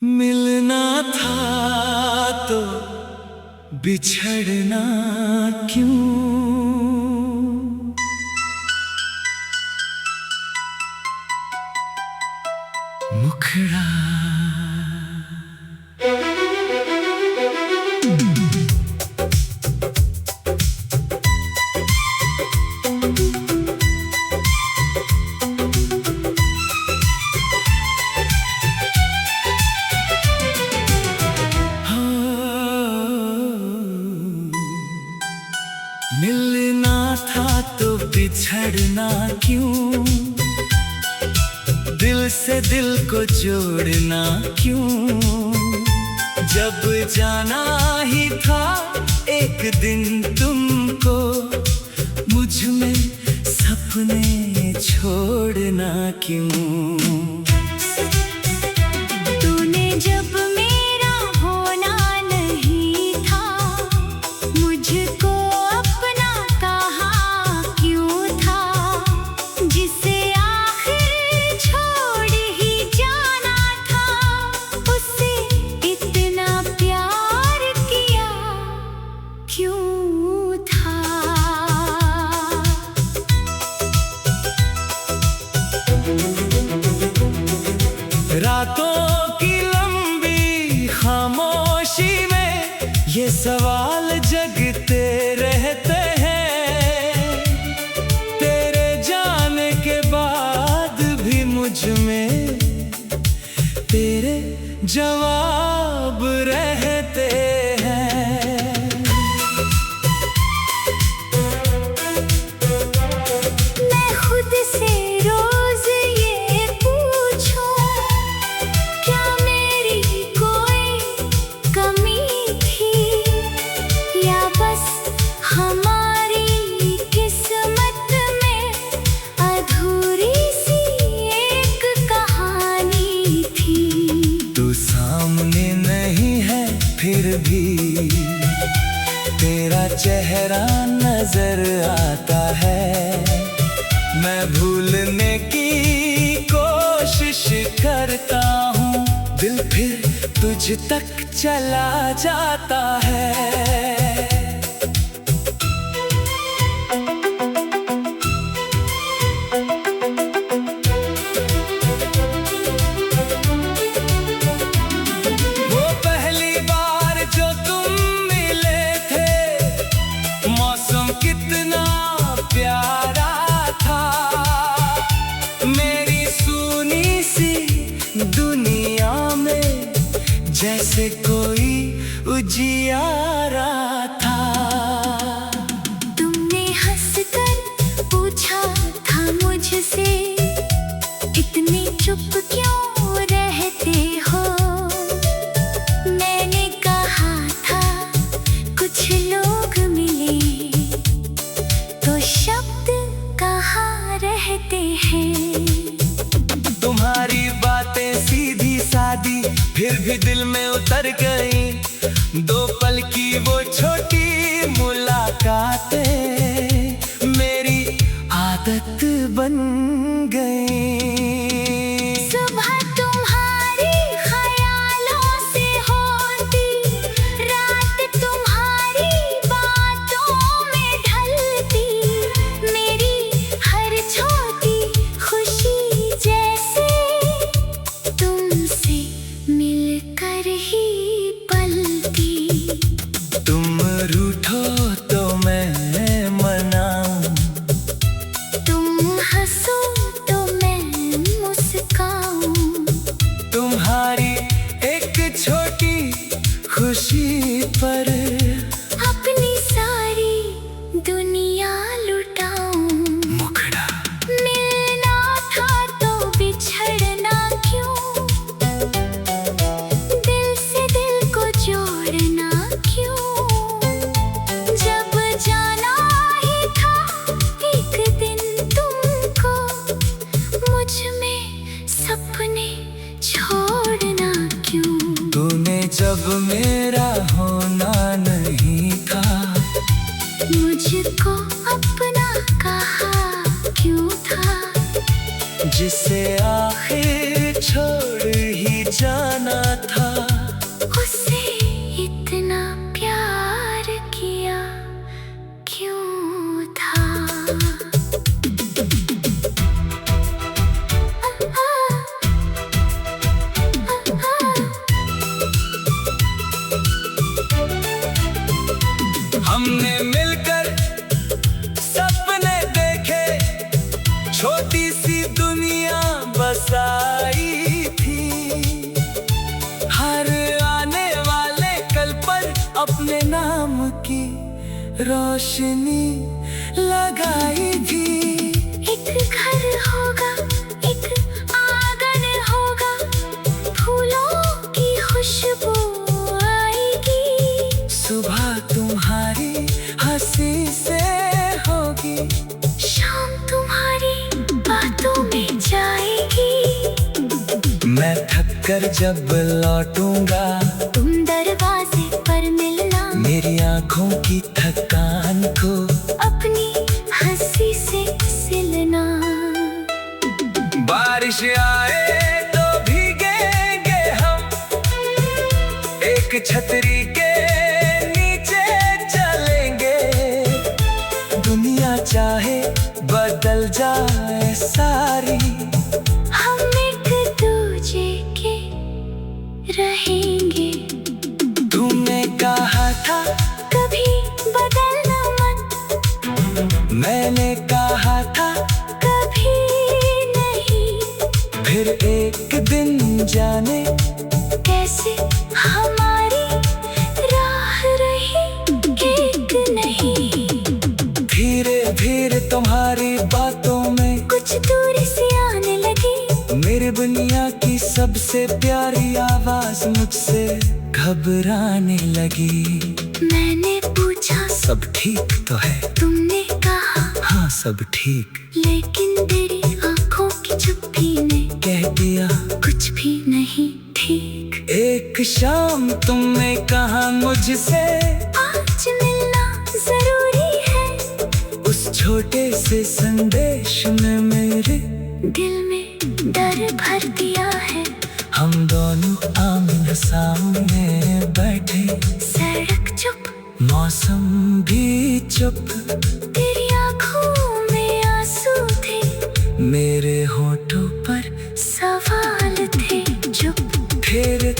मिलना था तो बिछड़ना क्यों। मुखड़ा मिलना था तो बिछड़ना क्यों। दिल से दिल को जोड़ना क्यों। जब जाना ही था एक दिन तुमको, मुझ में सपने छोड़ना क्यों। तूने जब मेरा होना नहीं था, मुझको अपना कहा क्यों था। जिसे आखिर छोड़ ही जाना था, उससे इतना प्यार किया क्यों था। रातों की लंबी खामोशी में ये सवाल जगते रहते हैं। तेरे जाने के बाद भी मुझ में तेरे जवाब रहते हैं। मैं खुद से रोज ये पूछूं, क्या मेरी कोई कमी थी, या बस हमारी किस्मत में अधूरी सी एक कहानी थी। तू सामने नहीं है फिर भी तेरा चेहरा नजर आता है। मैं भूलने की कोशिश करता हूँ, दिल फिर तुझ तक चला जाता है। वो पहली बार जो तुम मिले थे, मौसम कितना प्यारा था। मेरी सुनी सी दुनिया में जैसे कोई उजियारा था। तुमने हंसकर पूछा था मुझसे, इतने चुप क्यों रहते हो। मैंने कहा था कुछ लोग मिले तो शब्द कहाँ रहते हैं। तुम्हारी बातें सीधी सादी फिर भी दिल में उतर गई। दो पल की वो छोटी मुलाकातें मेरी आदत बन गई। सुबह तुम्हारे ख्यालों से होती, रात तुम्हारी बातों में ढलती। मेरी हर छोटी खुशी जैसे तुमसे मिलकर ही पलती। तुम रूठो तो मैं मनाऊं, तुम हंसो तो मैं मुस्काऊं। तुम्हारी एक छोटी खुशी पर अपनी सारी दुनिया लुटाऊं। मुखड़ा मिलना था तो बिछड़ना क्यों। दिल से दिल को जोड़ना क्यों। जब जाना ही था एक दिन तुमको, मुझ में सपने छोड़ना क्यों। तूने जब मेरा होना नहीं था, मुझको अपना कहा क्यों था। जिसे आखिर छोड़ ही जाना था। रोशनी लगाई थी। एक घर होगा, एक आंगन होगा, फूलों की खुशबू आएगी। सुबह तुम्हारी हंसी से होगी, शाम तुम्हारी बातों में जाएगी। मैं थक कर जब लौटूंगा, तुम दरवाजे पर मिलना, मेरी आंखों की थकान को अपनी हंसी से सिलना। बारिश आए तो भीगेंगे हम, एक छतरी के नीचे चलेंगे। दुनिया चाहे बदल जाए सारी, हम एक दूजे के रहेंगे। तुमने कहा था कभी बदलना मत, मैंने कहा था कभी नहीं। फिर एक दिन जाने कैसे हमारी राह रही एक नहीं। धीरे धीरे तुम्हारी बातों में कुछ दूरी सी आने लगी, मेरी दुनिया की सबसे प्यारी आवाज मुझसे घबराने लगी। मैंने पूछा सब ठीक तो है? तुमने कहा हाँ सब ठीक। लेकिन तेरी आंखों की चुप्पी ने कह दिया कुछ भी नहीं ठीक। एक शाम तुमने कहा मुझसे, आज मिलना जरूरी है। उस छोटे से संदेश में मेरे दिल में डर भर दिया है। हम दोनों आमने सामने बैठे, सड़क चुप, मौसम भी चुप। तेरी आंखों में आंसू थे, मेरे होठों पर सवाल थे चुप। फिर